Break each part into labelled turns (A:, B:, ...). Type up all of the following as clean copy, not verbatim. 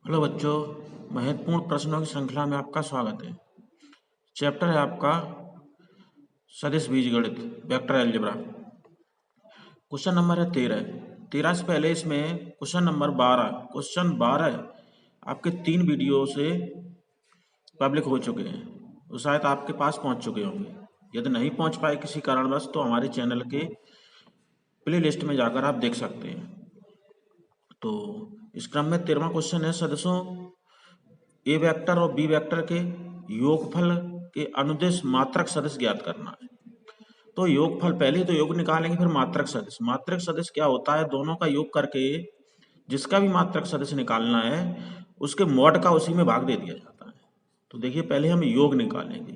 A: Hello बच्चों, महत्वपूर्ण प्रश्नों की श्रृंखला में आपका स्वागत है। चैप्टर है आपका सदिश बीजगणित, वेक्टर अलजेब्रा। क्वेश्चन नंबर है 13 से पहले इसमें क्वेश्चन नंबर 12 आपके 3 वीडियो से पब्लिक हो चुके हैं, वो शायद आपके पास पहुंच चुके होंगे। यदि नहीं पहुंच पाए किसी कारणवश तो हमारे चैनल के प्ले लिस्ट में जाकर आप देख सकते हैं। तो इस क्रम में 13वां क्वेश्चन है, सदिशों ए वेक्टर और बी वेक्टर के योगफल के अनुदिश मात्रक सदिश ज्ञात करना है। तो योगफल पहले तो योग निकालेंगे, फिर मात्रक सदिश। मात्रक सदिश क्या होता है? दोनों का योग करके जिसका भी मात्रक सदिश निकालना है उसके मॉड का उसी में भाग दे दिया जाता है। तो देखिए, पहले हम योग निकालेंगे।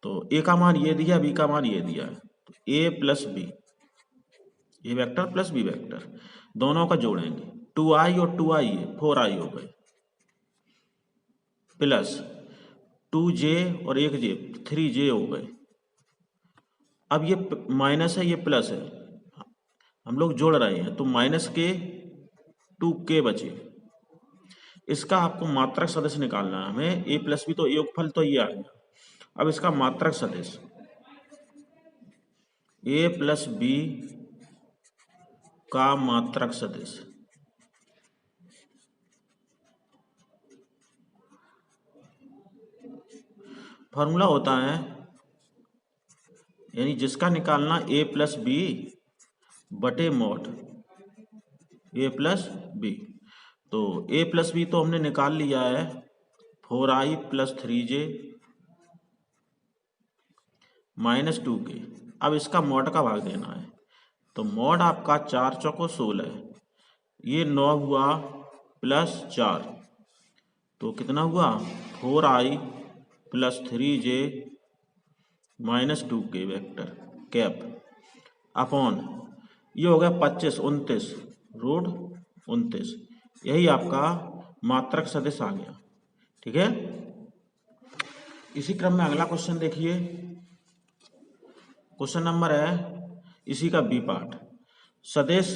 A: तो ए का मान ये दिया, बी का मान ये दिया है, तो ए प्लस बी, ए वेक्टर प्लस बी वेक्टर, दोनों का जोड़ेंगे। 2i और 2i है, 4i हो गए, प्लस 2j और 1j 3j हो गए। अब ये माइनस है, ये प्लस है, हम लोग जोड़ रहे हैं, तो माइनस के 2k बचे। इसका आपको मात्रक सदिश निकालना है हमें। ए प्लस बी तो योगफल तो ये आ गया। अब इसका मात्रक सदिश ए प्लस बी का मात्रक सदिश, फॉर्मूला होता है, यानी जिसका निकालना ए प्लस बी बटे मॉड ए प्लस बी। तो ए प्लस बी तो हमने निकाल लिया है, 4i plus 3j minus 2k। अब इसका मॉड का भाग देना है, तो मॉड आपका 4 चौको 16, ये 9 हुआ प्लस 4, तो कितना हुआ? 4i plus 3j minus 2k vector cap upon, ये हो गया 25 29 रूट 29। यही आपका मात्रक सदिश आ गया। ठीक है, इसी क्रम में अगला क्वेश्चन देखिए। क्वेश्चन नंबर है इसी का बी पार्ट, सदिश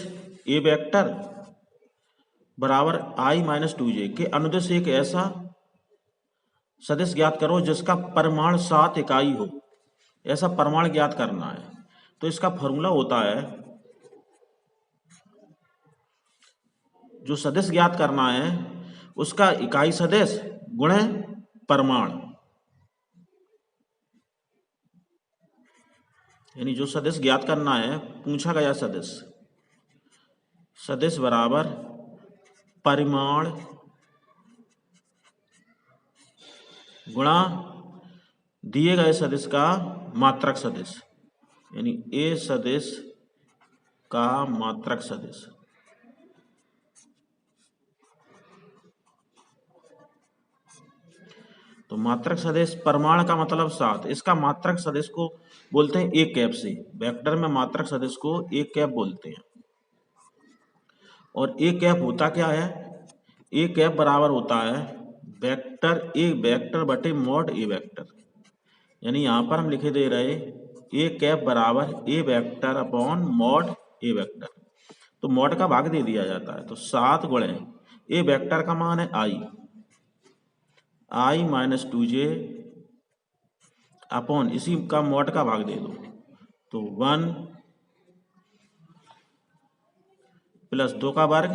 A: ए वेक्टर बराबर i माइनस 2j के अनुदिश एक ऐसा सदिश ज्ञात करो जिसका परिमाण 7 इकाई हो। ऐसा परिमाण ज्ञात करना है। तो इसका फॉर्मूला होता है, जो सदिश ज्ञात करना है उसका इकाई सदिश गुणे परिमाण, यानी जो सदिश ज्ञात करना है, पूछा गया सदिश, सदिश बराबर परिमाण गुणा दिए गए सदिश का मात्रक सदिश, यानी ए सदिश का मात्रक सदिश। तो मात्रक सदिश परिमाण का मतलब 7, इसका मात्रक सदिश को बोलते हैं एक कैप से। वेक्टर में मात्रक सदिश को एक कैप बोलते हैं। और एक कैप होता क्या है? एक कैप बराबर होता है वेक्टर ए वेक्टर बटे मॉड ए वेक्टर, यानी यहां पर हम लिखे दे रहे ए कैप बराबर A vector upon mod A vector. तो मॉड का भाग दे दिया जाता है, तो 7 गुणे ए वेक्टर का मान है i माइनस 2j अपॉन इसी का मॉड का भाग दे दो, तो 1 प्लस 2 का वर्ग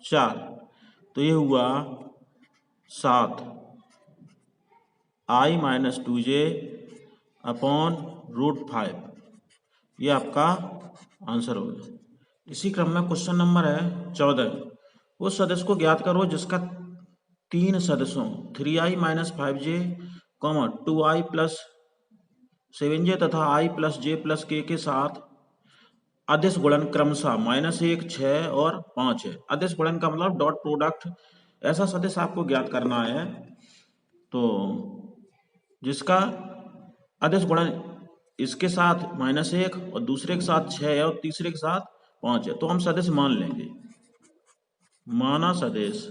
A: 4, तो ये हुआ 7 i minus 2j upon root 5। ये आपका आंसर होगा। इसी क्रम में क्वेश्चन नंबर है 14, उस सदिश को ज्ञात करो जिसका 3 सदिशों 3i minus 5j 2i plus 7j तथा i plus j plus k के साथ अदिश गुणन क्रमशः -1 6 और 5 है। अदिश गुणन का मतलब डॉट प्रोडक्ट, ऐसा सदिश आपको ज्ञात करना है तो जिसका अदिश गुणन इसके साथ -1 और दूसरे के साथ 6 है और तीसरे के साथ 5 है, तो हम सदिश मान लेंगे। माना सदिश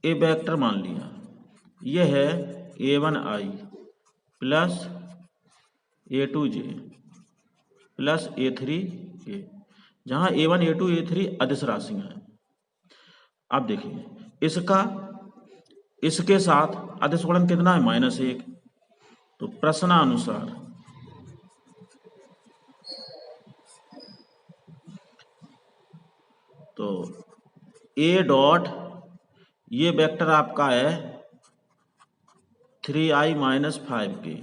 A: ए वेक्टर मान लिया, यह है a1i plus a2j plus a3k। जहां A1 A2 A3 अदिश राशियां हैं। अब देखिए इसका इसके साथ अदिश गुणन कितना है, -1। तो प्रश्नानुसार तो A डॉट ये वेक्टर आपका है 3i-5k,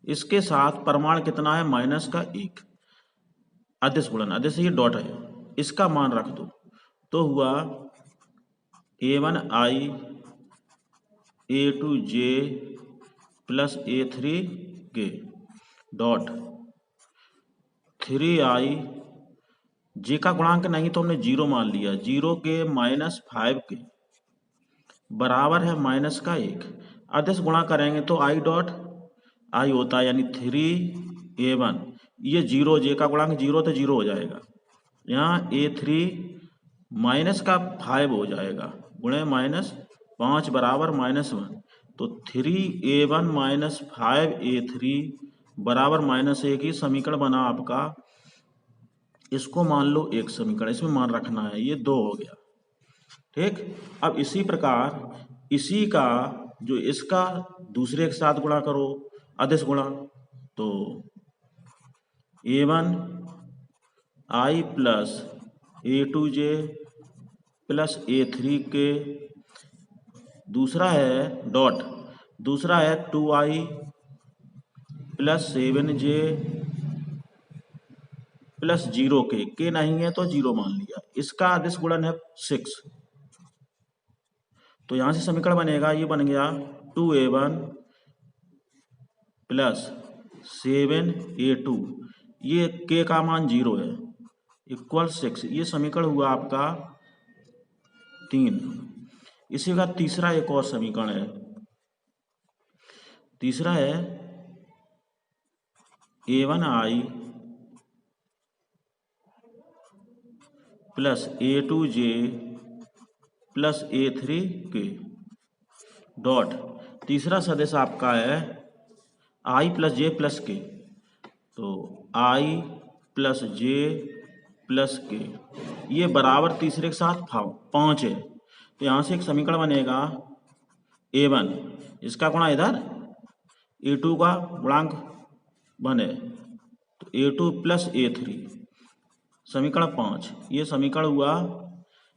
A: इसके साथ प्रमाण कितना है, -1। अदिश गुणन, अदिश ये डॉट है, इसका मान रख दो तो हुआ A1i A2j plus A3k dot 3i, जे का गुणांक नहीं तो हमने 0 मान लिया, 0 के -5 के बराबर है -1। अदिश गुणा करेंगे तो i डॉट i होता है यानी 3a1, ये 0, जे का गुणांक 0 तो 0 हो जाएगा, यहाँ A3 -5 हो जाएगा, गुणे -5 बराबर -1, तो 3a1 -5a3 बराबर -1 ही समीकरण बना आपका। इसको मान लो एक समीकरण, इसमें मान रखना है, ये 2 हो गया। ठीक, अब इसी प्रकार इसी का जो इसका दूसरे के साथ गुणा करो, अदिश गुणा, तो A1 i plus A2j plus A3 के, दूसरा है डॉट, दूसरा है 2i प्लस 7j प्लस 0 के नहीं है तो 0 मान लिया, इसका अदिश गुणन है 6। तो यहां से समीकरण बनेगा, ये बन गया 2a1 प्लस 7a2, ये k का मान 0 है, इक्वल 6। ये समीकरण हुआ आपका 3। इसी का तीसरा एक और समीकरण है, तीसरा है A1i plus A2j plus A3k dot, तीसरा सदिश आपका है i plus j plus k, तो i plus j plus k, ये बराबर तीसरे के साथ 5 है। तो यहाँ से एक समीकरण बनेगा A1, इसका गुणा इधर A2 का गुणांक बने, तो A2 प्लस A3 समीकरण 5, ये समीकरण हुआ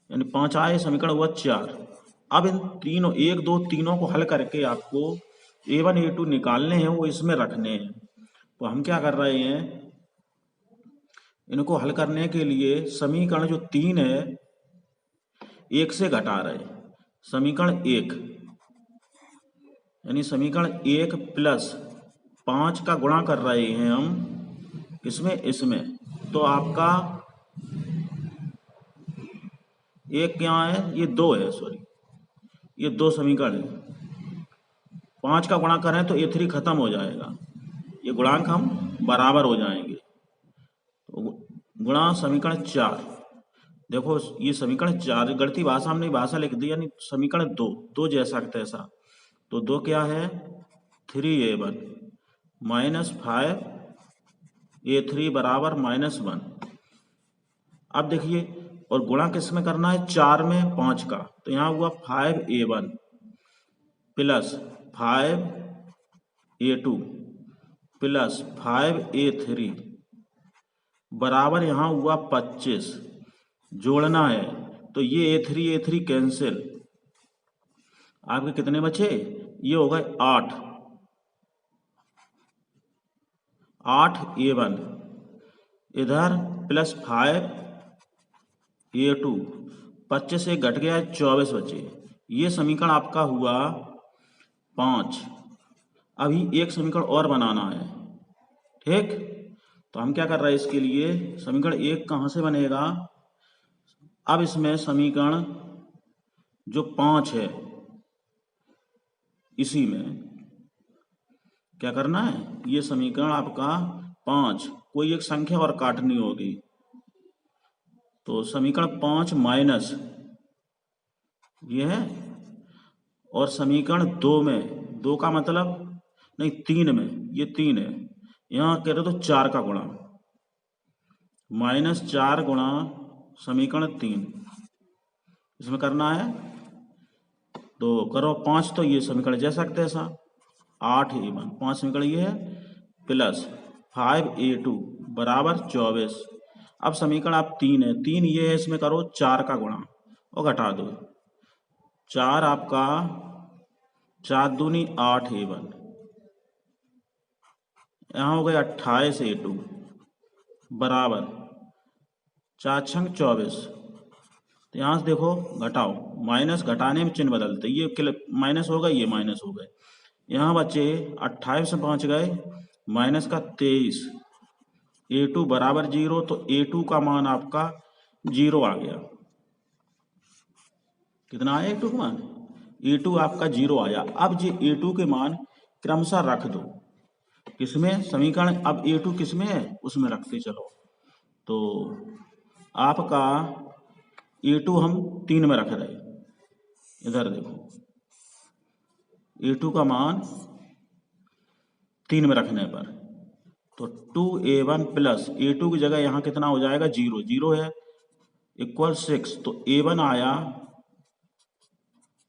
A: यानी 5 आए, समीकरण हुआ 4। अब इन तीनों 1 2 तीनों को हल करके आपको A1 A2 निकालने हैं, वो इसमें रखने हैं। तो हम क्या कर रहे हैं, इनको हल करने के लिए समीकरण जो 3 है 1 से घटा रहे हैं, समीकरण 1 यानी समीकरण 1 प्लस 5 का गुणा कर रहे हैं हम इसमें, तो आपका एक क्या है, ये 2 है, सॉरी ये 2 समीकरण है। 5 का गुणा करें तो A3 खत्म हो जाएगा, ये गुणांक हम बराबर हो जाएंगे, तो गुणा समीकरण 4। देखो ये समीकरण 4 गणितीय भाषा हमने भाषा लिख दी, यानी समीकरण 2 जैसा तैसा, तो 2 क्या है 3a1 -5a3 बराबर -1। अब देखिए, और गुणा किस में करना है, 4 में 5 का, तो यहाँ हुआ 5a1 plus 5a2 plus 5a3 बराबर यहाँ हुआ 25, जोड़ना है तो ये A3 कैंसिल, आपके कितने बचे, ये हो गए 8a1 इधर प्लस 5a2, 25 से घट गया 24 बचे, ये समीकरण आपका हुआ 5। अभी एक समीकरण और बनाना है, ठीक, तो हम क्या कर रहे हैं, इसके लिए समीकरण 1 कहाँ से बनेगा, अब इसमें समीकरण जो 5 है इसी में क्या करना है, ये समीकरण आपका 5, कोई एक संख्या और काटनी होगी, तो समीकरण 5 माइनस ये है, और समीकरण 2 में, 2 का मतलब नहीं 3 में, ये 3 है, यहाँ कह रहे तो 4 का गुणा, -4 गुणा समीकरण 3, इसमें करना है तो करो 5, तो ये समीकरण जैसा सकते ऐसा 8a1, 5 समीकरण ये है, प्लस 5a2 बराबर 24। अब समीकरण आप 3 है, 3 ये है, इसमें करो 4 का गुणा और घटा दो, 4 आपका 4 दूनी 8a1, यहाँ हो गया 28a2 बराबर 4 छंग 24। तो यहाँ से देखो घटाओ, माइनस घटाने में चिन्ह बदलते, ये माइनस हो गए, ये माइनस हो गए, यहाँ बच्चे 28 में पहुँच गए माइनस का 23, a2 बराबर 0, तो a2 का मान आपका 0 आ गया। कितना आया a2 का मान? a2 आपका 0 आया। अब ये a2 के मान क्रमशः रख दो, किसमें? समीकरण अब a2 किसमें है उसमें रखते चलो, तो आपका a2 हम 3 में रख रहे, इधर देखो a2 का मान 3 में रखने पर तो 2a1 प्लस a2 की जगह यहाँ कितना हो जाएगा 0, 0 है इक्वल 6, तो a1 आया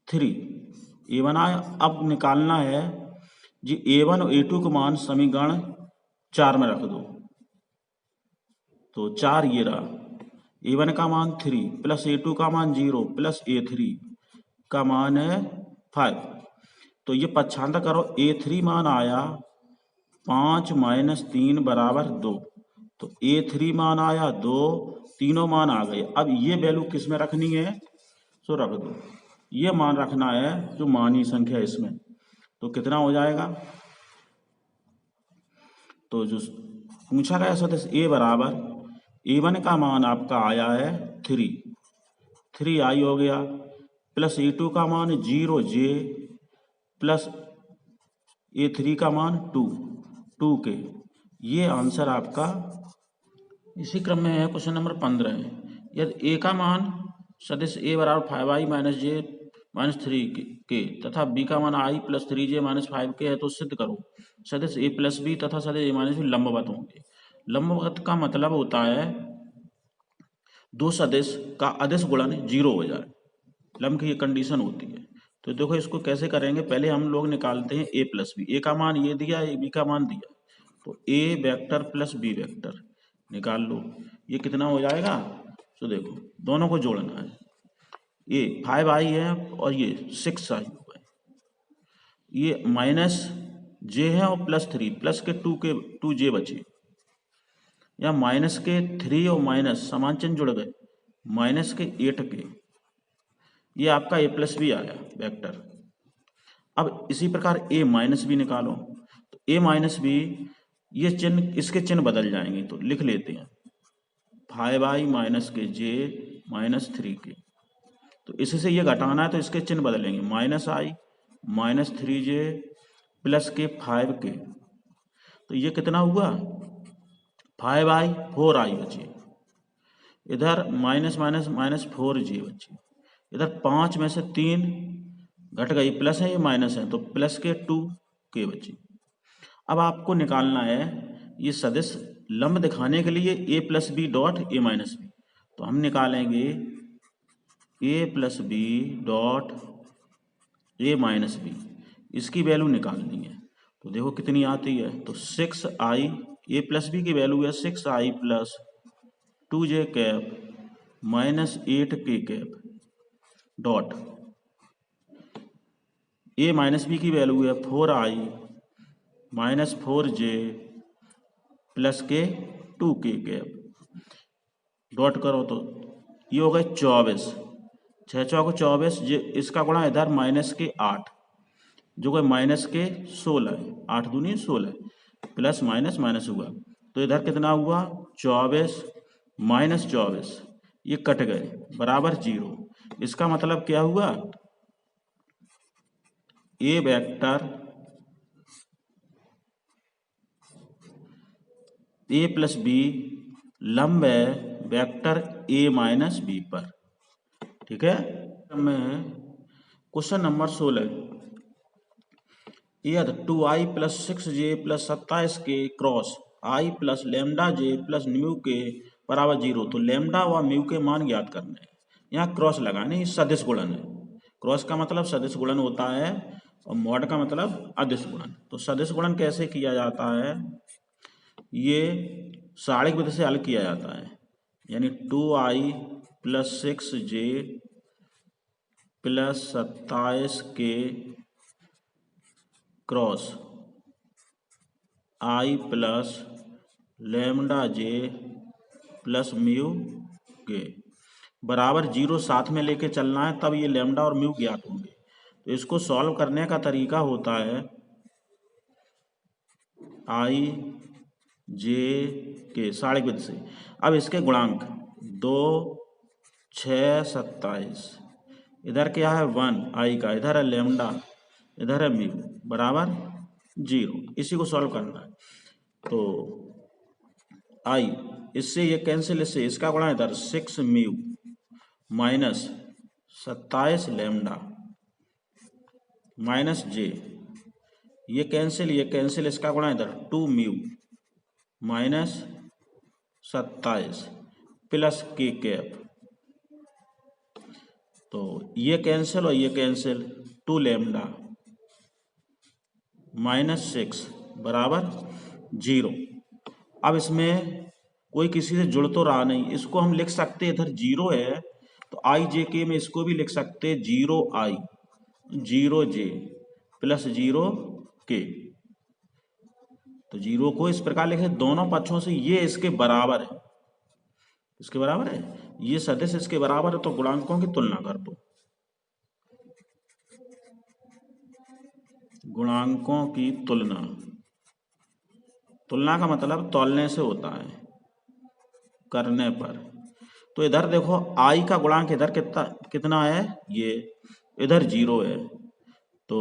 A: 3, a1 आया। अब निकालना है जी a1 और a2 का मान समीकरण 4 में रख दो, तो 4 ये रहा, a1 का मान 3 प्लस a2 का मान 0 प्लस a3 का मान है 5, तो ये पक्षांतर करो, a3 मान आया 5 माइनस 3 बराबर 2, तो a3 मान आया 2, तीनों मान आ गए। अब ये वैल्यू किस में रखनी है, सो रख दो, ये मान रखना है जो मानी संख्या इसमें, तो कितना हो जाएगा, तो जो पूछा गया सदस्य a बराबर a1 का मान आपका आया है 3 आई हो गया, प्लस a2 का मान 0j प्लस a3 का मान 2 के, ये आंसर आपका। इसी क्रम में है क्वेश्चन नंबर 15 है, यदि a का मान सदिश a बराबर 5i माइनस j माइनस 3 के तथा b का मान i प्लस 3j माइनस 5 के है, तो सिद्ध करो सदिश a प्लस b तथा सदिश a माइनस b लंबवत होंगे। लंबवत का मतलब होता है दो सदिश का अदिश गुणन 0 हो जाए, लंब की ये कंडीशन होती है। तो देखो इसको कैसे करेंगे, पहले हम लोग निकालते हैं a प्लस बी, a का मान ये दिया, b का मान दिया, तो a vector plus b vector निकाल लो, ये कितना हो जाएगा, तो देखो दोनों को जोड़ना है, ये 5i है और ये 6i होगा, ये माइनस j है और प्लस 3, प्लस के 2j बचे, या माइनस के 3 और माइनस समान चिन्ह जुड़ गए, माइनस के 8 के, ये आपका a प्लस बी आया वेक्टर। अब इसी प्रकार a माइनस बी निकालो, तो a माइनस बी, ये चिन्ह इसके चिन्ह बदल जाएंगे, तो लिख लेते हैं 5i माइनस के j माइनस 3 के, तो इससे ये घटाना है तो इसके चिन्ह बदलेंगे, minus i minus 3j plus के 5 के, तो ये कितना हुआ 5i 4i बचे, इधर माइनस माइनस माइनस 4j बचे, इधर 5 में से 3 घट गई, प्लस है ये माइनस है, तो प्लस के 2 के बचे। अब आपको निकालना है ये सदिश लंब दिखाने के लिए a plus B dot a minus B, तो हम निकालेंगे a plus B dot a minus B, इसकी वैल्यू निकालनी है, तो देखो कितनी आती है, तो 6i, a प्लस बी की वैल्यू है 6i plus 2j cap minus 8k cap dot a minus B की वैल्यू है 4i माइनस 4j प्लस के 2k कैप डॉट करो, तो ये हो गए 24, 6 चौको 24, इसका गुणा इधर माइनस के 8, जो कि माइनस के 16, 8 दूनी 16 प्लस माइनस माइनस हुआ, तो इधर कितना हुआ 24 माइनस 24, ये कट गए बराबर 0, इसका मतलब क्या हुआ, a vector a plus B लंब है वेक्टर a माइनस बी पर, ठीक है। में क्वेश्चन नंबर 16, यदि 2i प्लस 6j प्लस 27 के cross i plus lambda j plus new के बराबर 0। तो लेमडा व म्यू के मान ज्ञात करने हैं। यहाँ क्रॉस लगाने, ये सदिश गुणन है। क्रॉस का मतलब सदिश गुणन होता है और मॉड का मतलब अदिश गुणन। तो सदिश गुणन कैसे किया जाता है, ये सारणिक विधि से हल किया जाता है। यानी 2i + 6j + 27k cross i + λj + mu के बराबर 0 साथ में लेके चलना है, तब ये लैम्डा और म्यू ज्ञात होंगे। तो इसको सॉल्व करने का तरीका होता है i j के सारणिक विधि से। अब इसके गुणांक 2 6 27, इधर क्या है 1 i का, इधर है लैम्डा, इधर है म्यू, बराबर 0। इसी को सॉल्व करना है। तो i इससे ये कैंसिल, इससे इसका गुणा इधर 6 mu minus 27 lambda minus j, ये कैंसिल, इसका गुणा इधर 2 म्यू माइनस 27 प्लस के कैप। तो ये कैंसिल और ये कैंसिल, 2 लैम्डा माइनस 6 बराबर 0। अब इसमें कोई किसी से जुड़ तो रहा नहीं, इसको हम लिख सकते, इधर 0 है तो आई जे के में इसको भी लिख सकते 0i 0j + 0k। तो 0 को इस प्रकार लिखे, दोनों पक्षों से ये इसके बराबर है, इसके बराबर है, ये सदिश इसके बराबर है, तो गुणांकों की तुलना कर दो। गुणांकों की तुलना, तुलना का मतलब तौलने से होता है, करने पर। तो इधर देखो i का गुणांक इधर कितना है, ये इधर 0 है, तो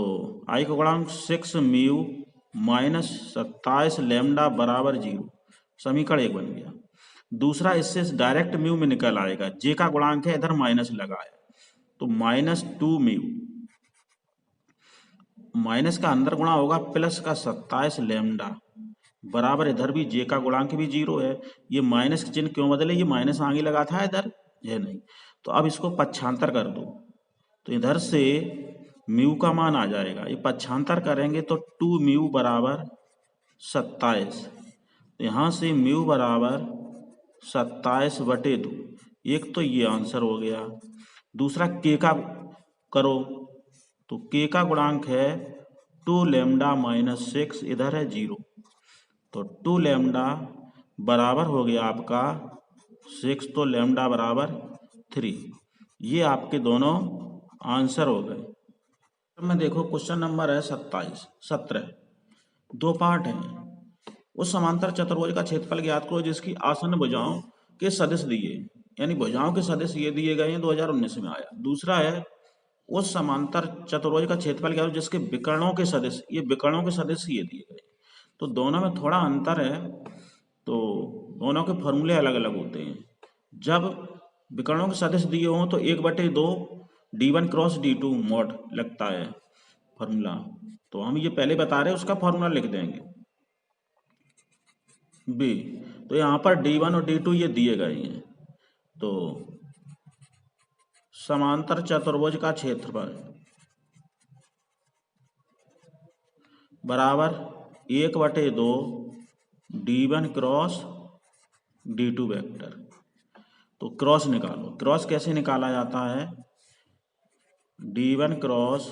A: i का गुणांक 6 म्यू माइनस 27 लैम्डा बराबर 0, समीकरण 1 बन गया। दूसरा, इससे डायरेक्ट म्यू में निकल आएगा, j का गुणांक है, इधर माइनस लगाया तो -2 म्यू, माइनस का अंदर गुणा होगा प्लस का 27 लैम्डा बराबर, इधर भी j का गुणांक भी 0 है। ये माइनस के चिन्ह क्यों बदले, ये माइनस आगे लगा था, इधर यह नहीं। तो अब इसको पक्षांतर कर दो, तो इधर से म्यू का मान आ जाएगा, ये पक्षांतर करेंगे तो 2 म्यू बराबर 27, तो यहाँ से म्यू बराबर 27/2। एक तो ये आंसर हो गया। दूसरा के का करो, तो के का गुणांक है 2 लैम्डा माइनस 6, इधर है 0, तो 2 लैम्डा बराबर हो गया आपका 6, तो लैम्डा बराबर 3। ये आपके दोनों आंसर हो गए। अब में देखो क्वेश्चन नंबर है 17, 2 पार्ट हैं। उस समांतर चतुर्भुज का क्षेत्रफल ज्ञात करो जिसकी आसन्न भुजाओं के सदिश दिए, यानी भुजाओं के सदिश ये दिए गए हैं, 2019 में आया। दूसरा है उस समांतर चतुर्भुज का क्षेत्रफल ज्ञात करो जिसके विकर्णों के सदिश, ये विकर्णों के सदिश ये दिए गए। तो दोनों में थोड़ा अंतर है, तो दोनों के फॉर्मूले अलग अलग होते हैं। जब विकर्णों के सदिश दिए हों तो 1/2 d1 क्रॉस d2 मॉड लगता है फॉर्मूला, तो हम ये पहले बता रहे हैं, उसका फॉर्मूला लिख देंगे b। तो यहाँ पर d1 और d2 ये दिए गए हैं। तो समांतर चतुर्भुज का क्षेत्रफल बराबर 1/2 d1 क्रॉस d2 वेक्टर। तो क्रॉस निकालो, क्रॉस कैसे निकाला जाता है, d1 क्रॉस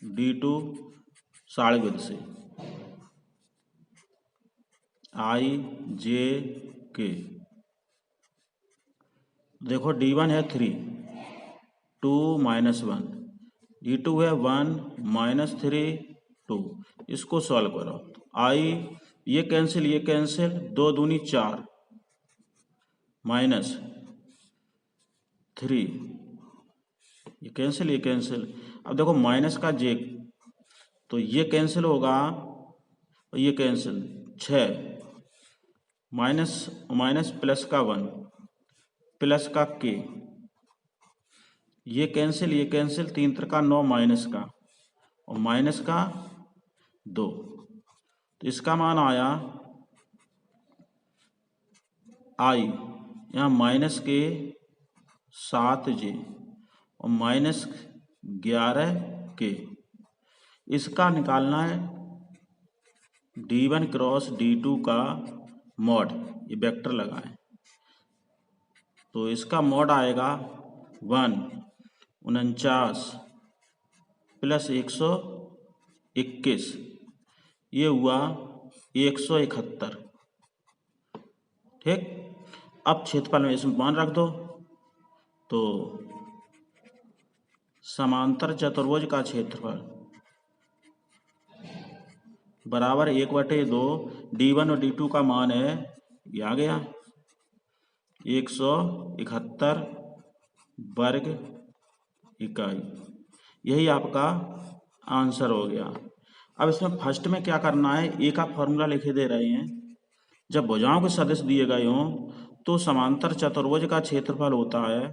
A: d2 सारणिक विधि से, i j k। देखो d1 है 3, 2 - 1, d2 है 1 - 3 2, इसको सॉल्व करो। i ये कैंसिल 2 दूनी 4 माइनस 3, ये कैंसिल। अब देखो माइनस का j, तो ये कैंसिल होगा और ये कैंसिल 6 माइनस प्लस का 1 प्लस का k, ये कैंसिल 3 का 9 माइनस का और माइनस का 2, तो इसका मान आया i यहाँ माइनस के 7J और माइनस 11K, इसका निकालना है D1 क्रॉस D2 का मॉड, ये वेक्टर लगाएं तो इसका मॉड आएगा 149 प्लस 121, ये हुआ 171। ठीक, अब क्षेत्रफल में इसमें मान रख दो तो समांतर चतुर्भुज का क्षेत्रफल बराबर 1/2, D1 और D2 का मान है, ये आ गया 171 वर्ग इकाई, यही आपका आंसर हो गया। अब इसमें फर्स्ट में क्या करना है, ए का फॉर्मूला लिखे दे रहे हैं, जब भुजाओं के सदिश दिए गए हों तो समांतर चतुर्भुज का क्षेत्रफल होता है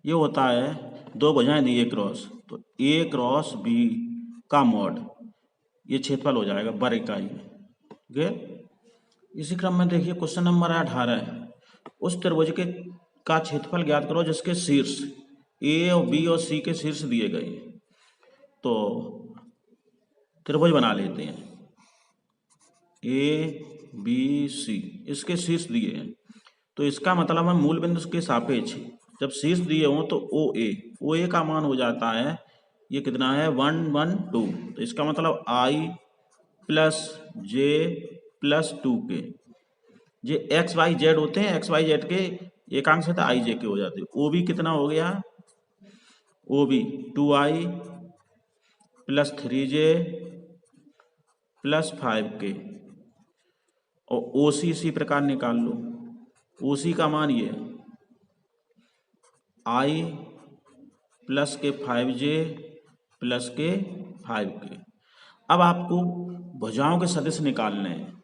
A: ये होता है दो भुजाएं दी ए क्रॉस, तो ए क्रॉस बी का मॉड, ये क्षेत्रफल हो जाएगा वर्ग इकाई में। ठीक है, इसी क्रम में देखिए क्वेश्चन नंबर 18 है, उस त्रिभुज के का क्षेत्रफल ज्ञात करो जिसके शीर्ष ए और बी और सी के शीर्ष दिए गए। तो त्रिभुज बना लेते हैं, ए बी सी इसके शीर्ष दिए हैं, तो इसका मतलब है मूल बिंदु के सापेक्ष जब शीर्ष दिए हों तो ओ ए का मान हो जाता है, ये कितना है 112, तो इसका मतलब आई प्लस जे प्लस 2K, जे एक्स वाई जेड होते हैं, एक्स वाई जेड के एकांक से आई जे के हो जाते हैं। ओ बी कितना हो गया, O B 2i plus 3J plus 5K, और ओ सी इसी प्रकार निकाल लो, ओ सी का मान ये है आई प्लस के 5J प्लस के 5K। अब आपको भुजाओं के सदिश निकालने हैं,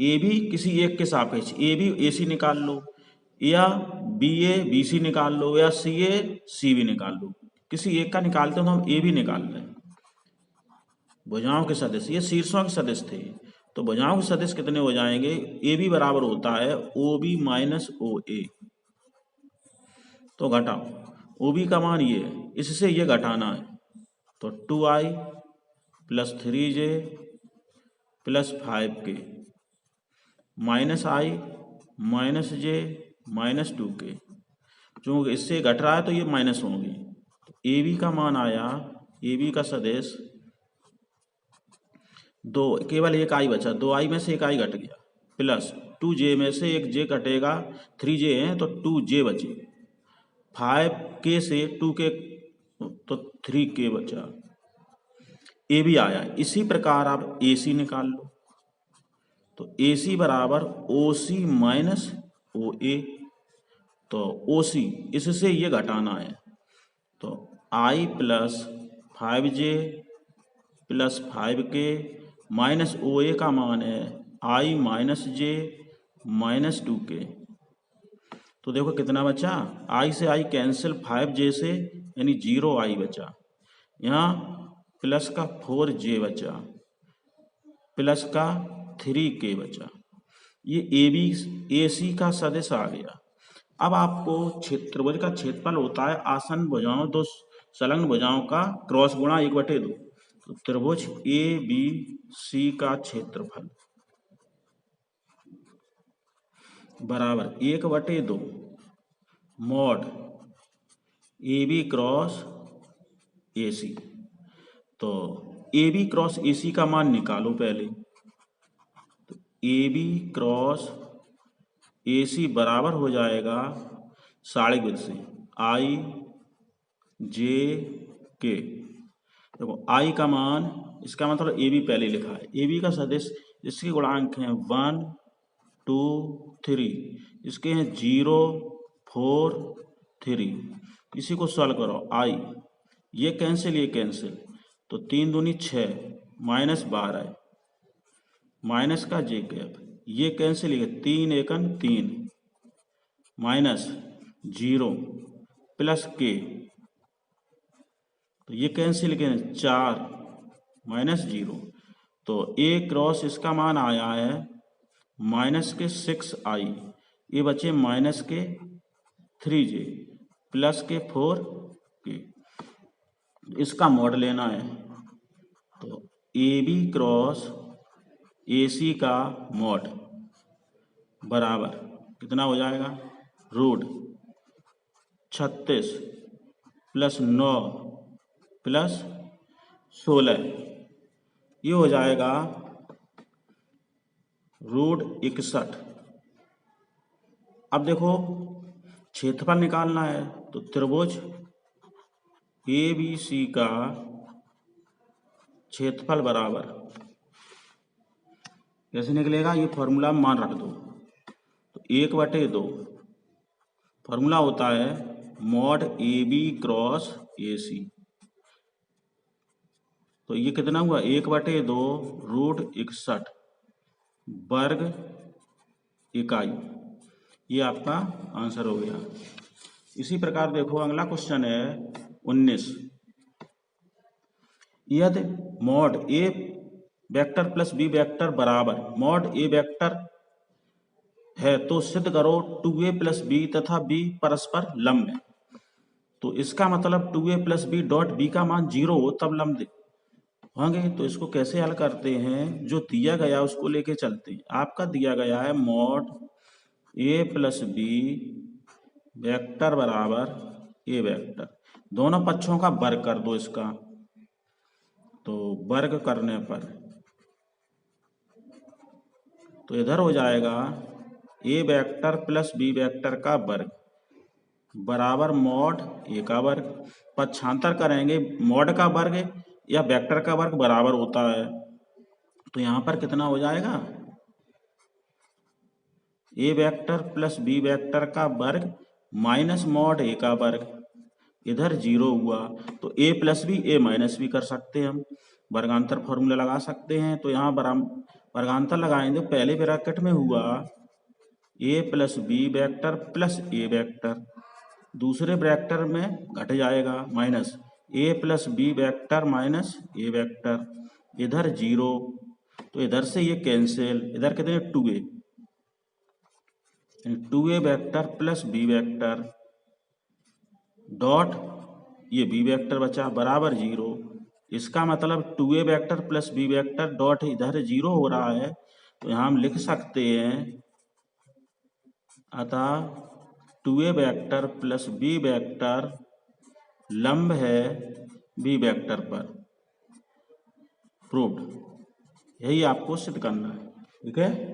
A: ए भी किसी एक के सापेक्ष, ए भी ए सी निकाल लो, या बी ए बी सी निकाल लो, या सी ए सी बी निकाल लो, किसी एक का निकालते हो तो हम ए भी निकाल लें। भुजाओं के सदिश, ये शीर्षों के सदिश थे, तो भुजाओं के सदिश कितने हो जाएंगे, ए बी बराबर होता है ओ बी माइनस ओ ए, तो घटाओ, ओ बी का मान ये है, इससे ये घटाना है, तो 2i plus 3J plus 5K minus i minus j minus 2K, चूंकि इससे घट रहा है तो ये माइनस होंगी, तो ए बी का मान आया, ए बी का सदिश 2, केवल एक आई बचा, 2i में से एक आई घट गया, प्लस 2J में से एक J घटेगा, 3J है तो 2J बचे, 5K से 2K तो 3K बचा, ए बी आया। इसी प्रकार आप ए सी निकाल लो, तो ए सी बराबर ओ सी माइनस ओ ए, तो ओ सी इससे ये घटाना है, तो i plus 5J plus 5K minus O A का मान है आई माइनस जे माइनस 2K, तो देखो कितना बचा, आई से आई कैंसिल, 5J से यानी 0i बचा, यहाँ प्लस का 4J बचा, प्लस का 3K बचा, ये ए बी ए सी का सदिश आ गया। अब आपको त्रिभुज का क्षेत्रफल होता है आसन्न भुजाओं दो संलग्न भुजाओं का क्रॉस गुणा 1/2, तो त्रिभुज ए बी सी का क्षेत्रफल बराबर 1/2 mod A B cross A C, तो ए बी क्रॉस ए सी का मान निकालो पहले, तो ए बी क्रॉस ए सी बराबर हो जाएगा साढ़े विध से आई जे के, देखो आई का मान, इसका मतलब ए बी पहले लिखा है, ए बी का सदिश इसके गुणांक हैं 1 2 3, इसके हैं 0 4 3, इसी को सॉल्व करो, आई ये कैंसिल ये कैंसिल, तो 3 दूनी 6 माइनस 12 माइनस का जे कैप, ये कैंसिल ये 3 एकन 3 माइनस 0 प्लस के, तो ये कैंसिल के 4 माइनस 0, तो a क्रॉस इसका मान आया है माइनस के 6i, ये बचे माइनस के 3j प्लस के 4k। इसका मॉड लेना है, तो ए बी क्रॉस ए सी का मॉड बराबर कितना हो जाएगा, रूट 36 प्लस 9 प्लस 16, ये हो जाएगा रूट 61। अब देखो क्षेत्रफल निकालना है, तो त्रिभुज ए बी सी का क्षेत्रफल बराबर कैसे निकलेगा, ये फॉर्मूला मान रख दो, तो 1/2 फॉर्मूला होता है mod A B cross A C, तो ये कितना हुआ 1/2 रूट 61 वर्ग इकाई, ये आपका आंसर हो गया। इसी प्रकार देखो अगला क्वेश्चन है 19, यदि मॉड ए वेक्टर प्लस बी वेक्टर बराबर मॉड ए वेक्टर है तो सिद्ध करो 2a प्लस बी तथा b परस्पर लंब है। तो इसका मतलब 2a plus B dot B का मान 0 हो तब लंब होंगे। तो इसको कैसे हल करते हैं, जो दिया गया उसको लेके चलते हैं। आपका दिया गया है mod a plus B vector बराबर ए वेक्टर, दोनों पक्षों का वर्ग कर दो इसका, तो वर्ग करने पर तो इधर हो जाएगा ए वेक्टर प्लस बी वेक्टर का वर्ग बराबर मॉड ए का वर्ग। पक्षांतर करेंगे, मॉड का वर्ग या वेक्टर का वर्ग बराबर होता है, तो यहां पर कितना हो जाएगा, ए वेक्टर प्लस बी वेक्टर का वर्ग माइनस मॉड ए का वर्ग, इधर 0 हुआ, तो ए प्लस बी ए माइनस बी कर सकते हैं, हम वर्गांतर फॉर्मूला लगा सकते हैं। तो यहाँ वर्गांतर लगाएंगे, पहले ब्रैकेट में हुआ ए प्लस बी वेक्टर प्लस ए वेक्टर, दूसरे ब्रैकेट में घट जाएगा माइनस ए प्लस बी वेक्टर माइनस ए वेक्टर, इधर 0, तो इधर से ये कैंसिल, इधर कितने 2a vector plus B vector dot ये बी वेक्टर बचा बराबर 0। इसका मतलब 2a vector plus B vector dot इधर 0 हो रहा है, तो यहाँ हम लिख सकते हैं अतः 2a vector plus B vector लंब है बी वेक्टर पर, प्रूव्ड। यही आपको सिद्ध करना है, ठीक है।